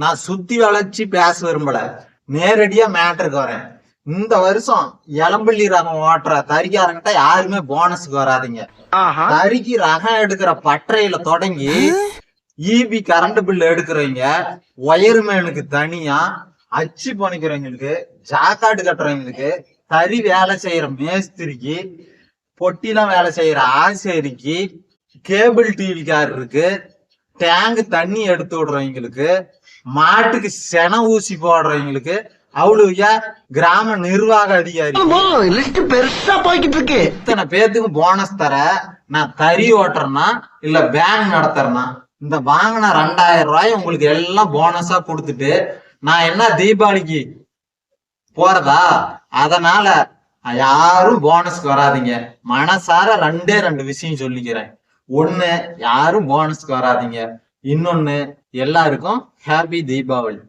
நான் சுத்தி வளைச்சு பேச விரும்பல, நேரடியா மேட்டருக்கு வரேன். இந்த வருஷம் இளம்பள்ளி ரகம் ஓட்டுற தறிக்காரங்கிட்ட யாருமே போனஸுக்கு வராதிங்க. தறிக்கு ரகம் எடுக்கிற பட்டறையில தொடங்கி இபி கரண்ட் பில் எடுக்கிறவங்க, ஒயர்மேனுக்கு தனியா, அச்சு பணிக்கிறவங்களுக்கு, ஜாக்காடு கட்டுறவங்களுக்கு, தறி வேலை செய்யற மேஸ்திரிக்கு, பொட்டிலாம் வேலை செய்யற ஆசிரியருக்கு, கேபிள் டிவிக்காரருக்கு, டேங்க் தண்ணி எடுத்து விடுறவங்களுக்கு, மாட்டுக்கு சென ஊசி போடுறவங்களுக்கு, அவ்வளவு கிராம நிர்வாக அதிகாரி பெருசா போய்கிட்டு இருக்கு. இத்தனை பேத்துக்கு போனஸ் தர நான் தறி ஓட்டுறேன்னா இல்ல பேங்க் நடத்துறேன்னா? இந்த வாங்கின 2000 ரூபாய் உங்களுக்கு எல்லாம் போனஸா கொடுத்துட்டு நான் என்ன தீபாவளிக்கு போறதா? அதனால யாரும் போனஸ்க்கு வராதிங்க. மனசார 2 விஷயம் சொல்லிக்கிறேன். ஒண்ணு, யாரும் போனஸ்க்கு வராதிங்க. இன்னொன்னு, எல்லாருக்கும் ஹாப்பி தீபாவளி.